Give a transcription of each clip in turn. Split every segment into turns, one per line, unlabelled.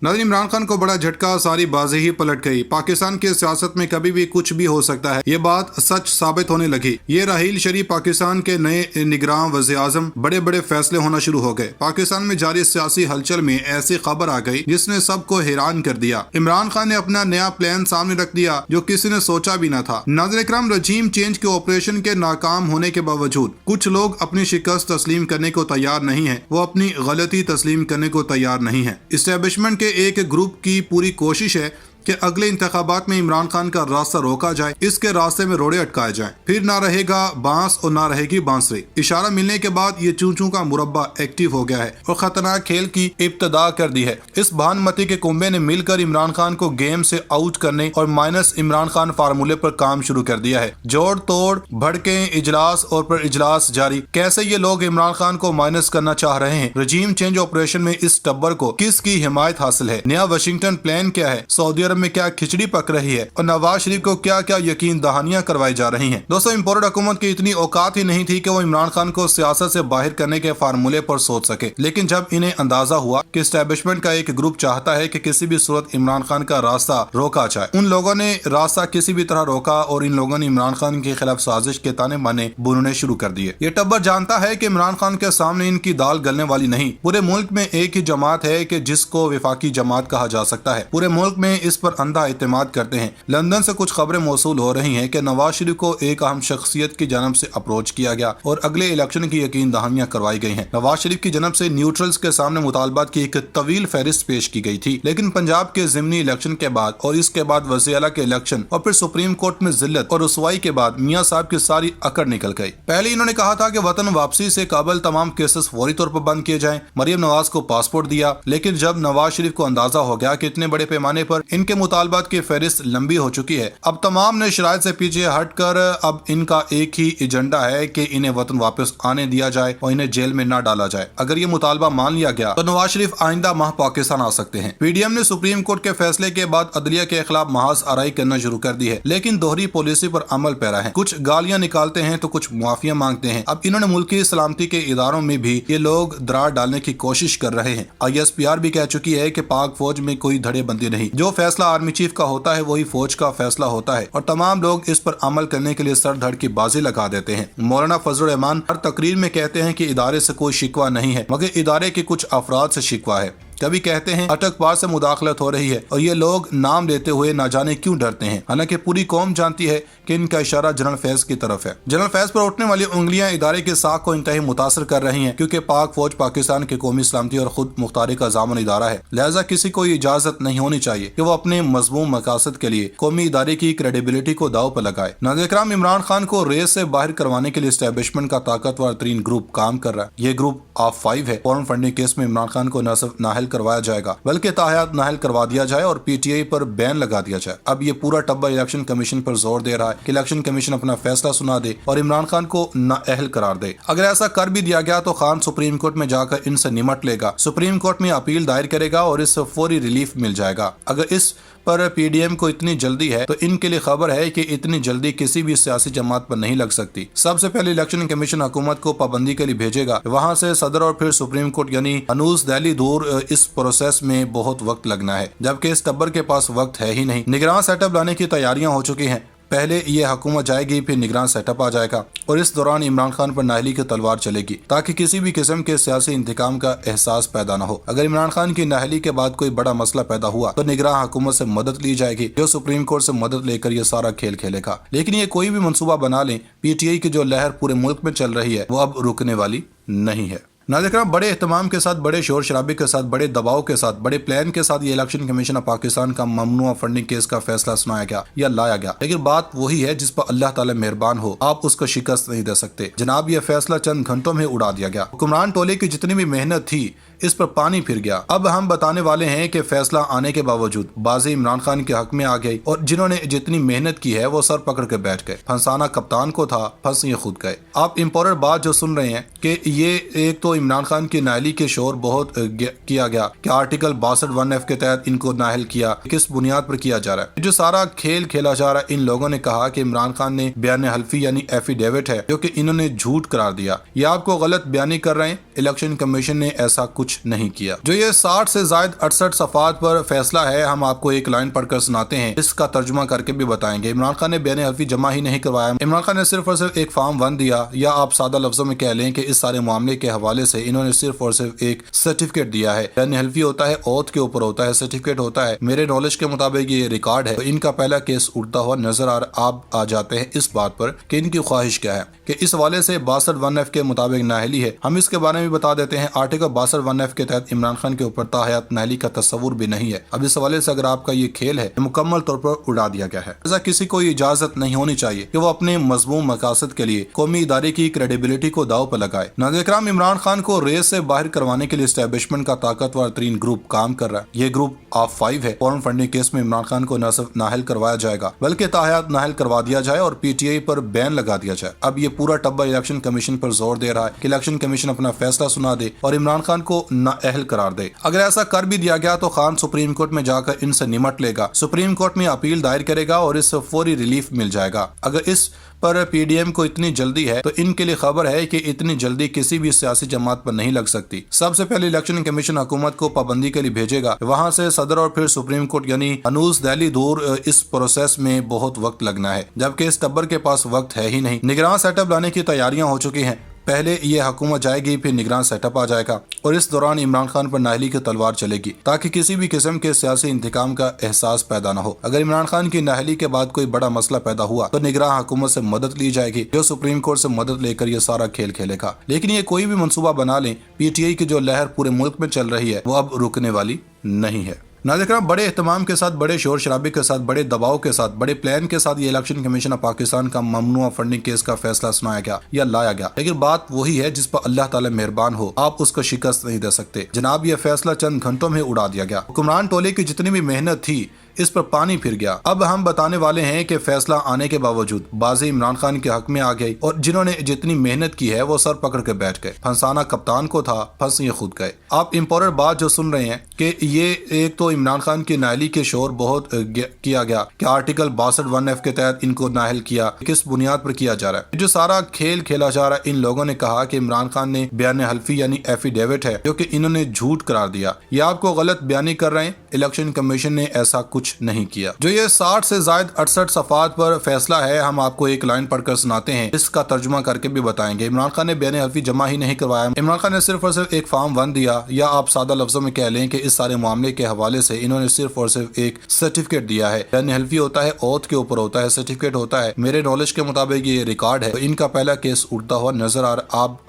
नाज़रीन, इमरान खान को बड़ा झटका, सारी बाजी ही पलट गई। पाकिस्तान की सियासत में कभी भी कुछ भी हो सकता है, ये बात सच साबित होने लगी। ये राहील शरीफ पाकिस्तान के नए निगरान वज़ीर आज़म, बड़े बड़े फैसले होना शुरू हो गए। पाकिस्तान में जारी सियासी हलचल में ऐसी खबर आ गई जिसने सबको हैरान कर दिया। इमरान खान ने अपना नया प्लान सामने रख दिया जो किसी ने सोचा भी न था। नाज़रीन इकराम, रजीम चेंज के ऑपरेशन के नाकाम होने के बावजूद कुछ लोग अपनी शिकस्त तस्लीम करने को तैयार नहीं है, वो अपनी गलती तस्लीम करने को तैयार नहीं है। इस्टेब्लिशमेंट के एक ग्रुप की पूरी कोशिश है कि अगले इंतखाबात में इमरान खान का रास्ता रोका जाए, इसके रास्ते में रोड़े अटकाए जाएं। फिर ना रहेगा बांस और ना रहेगी बांसुरी। इशारा मिलने के बाद ये चूचू का मुरब्बा एक्टिव हो गया है और खतरनाक खेल की इब्तदा कर दी है। इस भानुमती के कुंबे ने मिलकर इमरान खान को गेम से आउट करने और माइनस इमरान खान फार्मूले पर काम शुरू कर दिया है। जोड़ तोड़, भड़के, इजलास और पर इजलास जारी। कैसे ये लोग इमरान खान को माइनस करना चाह रहे हैं? रजीम चेंज ऑपरेशन में इस टब्बर को किसकी हिमायत हासिल है? नया वाशिंगटन प्लान क्या है? सऊदी अरब में क्या खिचड़ी पक रही है और नवाज शरीफ को क्या क्या यकीन दहानियां करवाई जा रही हैं। दोस्तों, इम्पोर्टेड हुकूमत की इतनी औकात ही नहीं थी कि वो इमरान खान को सियासत से बाहर करने के फार्मूले पर सोच सके। लेकिन जब इन्हें अंदाजा हुआ कि एस्टेब्लिशमेंट का एक ग्रुप चाहता है कि किसी भी सूरत इमरान खान का रास्ता रोका जाए, उन लोगों ने रास्ता किसी भी तरह रोका और इन लोगों ने इमरान खान के खिलाफ साजिश के ताने बाने बुनने शुरू कर दिए। ये टब्बर जानता है कि इमरान खान के सामने इनकी दाल गलने वाली नहीं। पूरे मुल्क में एक ही जमात है कि जिसको विफाकी जमात कहा जा सकता है। पूरे मुल्क में इस पर अंधा इत्तेमाद करते हैं। लंदन से कुछ खबरें मौसूल हो रही हैं कि नवाज शरीफ को एक अहम शख्सियत की जानब से अप्रोच किया गया और अगले इलेक्शन की यकीन दहानियां करवाई गई हैं। नवाज शरीफ की जानब से न्यूट्रल्स के सामने मुतालबात की एक तवील फहरिस्त पेश की गई थी, लेकिन पंजाब के ज़िमनी इलेक्शन के बाद और इसके बाद वज़ीर आला के इलेक्शन और फिर सुप्रीम कोर्ट में जिल्लत और रुसवाई के बाद मियां साहब की सारी अकड़ निकल गई। पहले इन्होंने कहा था कि वतन वापसी से काबिल तमाम केसेस फौरी तौर पर बंद किए जाएं। मरियम नवाज को पासपोर्ट दिया, लेकिन जब नवाज शरीफ को अंदाजा हो गया कि इतने बड़े पैमाने पर इनके मुतालबात की फहरिस्त लंबी हो चुकी है, अब तमाम ने शराइत से पीछे हटकर अब इनका एक ही एजेंडा है कि इन्हें वतन वापस आने दिया जाए और इन्हें जेल में न डाला जाए। अगर ये मुतालबा मान लिया गया तो नवाज शरीफ आइंदा माह पाकिस्तान आ सकते हैं। पीडीएम ने सुप्रीम कोर्ट के फैसले के बाद अदलिया के खिलाफ महाज आराई करना शुरू कर दी है, लेकिन दोहरी पॉलिसी पर अमल पैरा है। कुछ गालियां निकालते हैं तो कुछ मुआफिया मांगते हैं। अब इन्होंने मुल्की सलामती के इदारों में भी ये लोग दरार डालने की कोशिश कर रहे हैं। ISPR भी कह चुकी है कि पाक फौज में कोई धड़ेबंदी नहीं, जो फैसला आर्मी चीफ का होता है वही फौज का फैसला होता है और तमाम लोग इस पर अमल करने के लिए सर धड़ की बाजी लगा देते हैं। मौलाना फजल रहमान हर तकरीर में कहते हैं कि इदारे से कोई शिकवा नहीं है, मगर इदारे के कुछ अफराद से शिकवा है। कभी कहते हैं अटक पार से मुदाखलत हो रही है और ये लोग नाम लेते हुए ना जाने क्यों डरते हैं, हालांकि पूरी कौम जानती है कि इनका इशारा जनरल फैज की तरफ है। जनरल फैज पर उठने वाली उंगलियां इदारे के साख को इंतहाई मुतासर कर रही हैं, क्योंकि पाक फौज पाकिस्तान की कौमी सलामती और खुद मुख्तारी का जामन इदारा है। लिहाजा किसी को इजाजत नहीं होनी चाहिए कि वो अपने मजमूम मकासद के लिए कौमी इदारे की क्रेडिबिलिटी को दाव पर लगाए। नाज़रीन इकराम, इमरान खान को रेस से बाहर करवाने के लिए एस्टेब्लिशमेंट का ताकतवर तरीन ग्रुप काम कर रहा है। ये ग्रुप ऑफ-5 है। फॉरेन फंडिंग केस में इमरान खान को न सिर्फ नाहल करवाया जाएगा बल्कि ताहयात नाहल करवा दिया जाए और PTI पर बैन लगा दिया जाए। अब ये पूरा टब्बा इलेक्शन कमीशन पर जोर दे रहा है कि इलेक्शन कमीशन अपना फैसला सुना दे और इमरान खान को नाअहल करार दे। अगर ऐसा कर भी दिया गया तो खान सुप्रीम कोर्ट में जाकर इनसे निमट लेगा, सुप्रीम कोर्ट में अपील दायर करेगा और इससे फौरी रिलीफ मिल जाएगा। अगर इस पर PDM को इतनी जल्दी है तो इनके लिए खबर है कि इतनी जल्दी किसी भी सियासी जमात पर नहीं लग सकती। सबसे पहले इलेक्शन कमीशन हुकूमत को पाबंदी के लिए भेजेगा, वहां से सदर और फिर सुप्रीम कोर्ट, यानी हनूज दिल्ली दूर। इस प्रोसेस में बहुत वक्त लगना है, जबकि इस टब्बर के पास वक्त है ही नहीं। निगरान सेटअप लाने की तैयारियां हो चुकी हैं। पहले ये हुकूमत जाएगी, फिर निगरान सेटअप आ जाएगा और इस दौरान इमरान खान पर नाहली की तलवार चलेगी ताकि किसी भी किस्म के सियासी इंतकाम का एहसास पैदा न हो। अगर इमरान खान की नाहली के बाद कोई बड़ा मसला पैदा हुआ तो निगरान हुकूमत से मदद ली जाएगी, जो सुप्रीम कोर्ट से मदद लेकर ये सारा खेल खेलेगा। लेकिन ये कोई भी मंसूबा बना लें, PTI की जो लहर पूरे मुल्क में चल रही है वो अब रुकने वाली नहीं है। नाज़रीन, बड़े एहतमाम के साथ, बड़े शोर शराबे के साथ, बड़े दबाव के साथ, बड़े प्लान के साथ ये इलेक्शन कमीशन ऑफ पाकिस्तान का ममनुआ फंडिंग केस का फैसला सुनाया गया या लाया गया। लेकिन बात वही है जिस पर अल्लाह ताला मेहरबान हो, आप उसको शिकस्त नहीं दे सकते। जनाब, ये फैसला चंद घंटों में उड़ा दिया गया। हुक्मरान टोले की जितनी भी मेहनत थी इस पर पानी फिर गया। अब हम बताने वाले हैं कि फैसला आने के बावजूद बाजी इमरान खान के हक में आ गई और जिन्होंने जितनी मेहनत की है वो सर पकड़ के बैठ गए। फंसाना कप्तान को था, फंस ये खुद गए। आप इम्पोर्टेंट बात जो सुन रहे हैं कि ये एक तो इमरान खान की नाहली के शोर बहुत किया गया कि आर्टिकल 62(1)(f) के तहत इनको नाहल किया, किस बुनियाद पर किया जा रहा है। जो सारा खेल खेला जा रहा है, इन लोगों ने कहा कि इमरान खान ने बयान हल्फी यानी एफिडेविट है जो कि इन्होंने झूठ करार दिया। ये आपको गलत बयानी कर रहे हैं। इलेक्शन कमीशन ने ऐसा कुछ कुछ नहीं किया। जो ये 60 से ज्यादा 68 सफात पर फैसला है, हम आपको एक लाइन पढ़कर सुनाते हैं, इसका तर्जुमा करके भी बताएंगे। इमरान खान ने बयान हल्फी जमा ही नहीं करवाया। इमरान खान ने सिर्फ और सिर्फ एक फॉर्म 1 दिया, या आप सादा लफ्जों में कह लें कि इस सारे मामले के हवाले से इन्होंने सिर्फ और सिर्फ एक सर्टिफिकेट दिया है। बयान हल्फी होता है, ओथ के ऊपर होता है, सर्टिफिकेट होता है। मेरे नॉलेज के मुताबिक ये रिकॉर्ड है। तो इनका पहला केस उठता हुआ नजर आ जाते हैं इस बात पर कि इनकी ख्वाहिश क्या है कि इस हवाले से 62(1)(f) के मुताबिक नाअहली है। हम इसके बारे में बता देते हैं। आर्टिकल 62(1)(f) के तहत इमरान खान के ऊपर ताहयात नाअहली का तस्वुर भी नहीं है। अब इस हवाले से अगर आपका ये खेल है, मुकम्मल तौर पर उड़ा दिया गया है। ऐसा किसी को इजाजत नहीं होनी चाहिए कि वो अपने मजमूम मकासद के लिए कौमी इदारे की क्रेडिबिलिटी को दाव पर लगाए। नाज़रीन इकराम, इमरान खान को रेस से बाहर करवाने के लिए एस्टेब्लिशमेंट का ताकतवर तरीन ग्रुप काम कर रहा है। ये ग्रुप ऑफ 5 है। फॉरेन फंडिंग केस में इमरान खान को न सिर्फ नाअहल करवाया जाएगा बल्कि ताहयात नाअहल करवा दिया जाए और PTI पर बैन लगा दिया जाए। अब ये पूरा टब्बा इलेक्शन कमीशन पर जोर दे रहा है कि इलेक्शन कमीशन अपना फैसला सुना दे और इमरान खान को नाअहल करार दे। अगर ऐसा कर भी दिया गया तो खान सुप्रीम कोर्ट में जाकर इनसे निमट लेगा, सुप्रीम कोर्ट में अपील दायर करेगा और इससे फौरी रिलीफ मिल जाएगा। अगर इस पर PDM को इतनी जल्दी है तो इनके लिए खबर है कि इतनी जल्दी किसी भी सियासी जमात पर नहीं लग सकती। सबसे पहले इलेक्शन कमीशन हुकूमत को पाबंदी के लिए भेजेगा, वहां से सदर और फिर सुप्रीम कोर्ट, यानी अनूस दिल्ली दूर। इस प्रोसेस में बहुत वक्त लगना है, जबकि इस टब्बर के पास वक्त है ही नहीं। निगरान सेटअप लाने की तैयारियां हो चुकी हैं। पहले ये हुकूमत जाएगी, फिर निगरान सेटअप आ जाएगा और इस दौरान इमरान खान पर नाअहली की तलवार चलेगी ताकि किसी भी किस्म के सियासी इंतकाम का एहसास पैदा न हो। अगर इमरान खान की नाअहली के बाद कोई बड़ा मसला पैदा हुआ तो निगरान हुकूमत से मदद ली जाएगी, जो सुप्रीम कोर्ट से मदद लेकर ये सारा खेल खेलेगा। लेकिन ये कोई भी मंसूबा बना लें, PTI की जो लहर पूरे मुल्क में चल रही है वो अब रुकने वाली नहीं है। नाज़रीन, बड़े एहतमाम के साथ, बड़े शोर शराबे के साथ, बड़े दबाव के साथ, बड़े प्लान के साथ ये इलेक्शन कमीशन ऑफ पाकिस्तान का ममनुआ फंडिंग केस का फैसला सुनाया गया या लाया गया। लेकिन बात वही है जिस पर अल्लाह ताला मेहरबान हो, आप उसको शिकस्त नहीं दे सकते। जनाब, ये फैसला चंद घंटों में उड़ा दिया गया। हुक्मरान टोले की जितनी भी मेहनत थी इस पर पानी फिर गया। अब हम बताने वाले हैं कि फैसला आने के बावजूद बाजी इमरान खान के हक में आ गई और जिन्होंने जितनी मेहनत की है वो सर पकड़ के बैठ गए। फंसाना कप्तान को था, फंस ये खुद गए। आप इम्पोर्टेंट बात जो सुन रहे हैं कि ये एक तो इमरान खान की नाअहली के शोर बहुत किया गया कि आर्टिकल 62(1)(f) के तहत इनको नाअहल किया, किस बुनियाद पर किया जा रहा है। जो सारा खेल खेला जा रहा है, इन लोगों ने कहा कि इमरान खान ने बयान हल्फी यानी एफिडेविट है जो कि इन्होंने झूठ करार दिया। ये आपको गलत बयानी कर रहे हैं। इलेक्शन कमीशन ने ऐसा कुछ नहीं किया। जो ये 60 से ज्यादा 68 सफात पर फैसला है, हम आपको एक लाइन पढ़कर सुनाते हैं, इसका तर्जुमा करके भी बताएंगे। इमरान खान ने बयान हल्फी जमा ही नहीं करवाया। इमरान खान ने सिर्फ और सिर्फ एक फॉर्म 1 दिया, या आप सादा लफ्जों में कह लें कि इस सारे मामले के हवाले से इन्होंने सिर्फ और सिर्फ एक सर्टिफिकेट दिया है। बयान हल्फी होता है, ओथ के ऊपर होता है, सर्टिफिकेट होता है। मेरे नॉलेज के मुताबिक ये रिकॉर्ड है। तो इनका पहला केस उठता हुआ नजर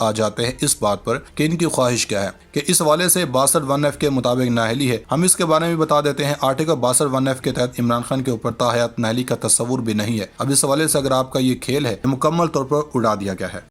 आ जाते हैं इस बात पर कि इनकी ख्वाहिश क्या है कि इस हवाले से 62(1)(f) के मुताबिक नाअहली है। हम इसके बारे में बता देते हैं। आर्टिकल 62(1)(f) के तहत इमरान खान के ऊपर ताहयात नाअहली का तस्वुर भी नहीं है। अब इस हवाले से अगर आपका ये खेल है, मुकम्मल तौर पर उड़ा दिया गया है।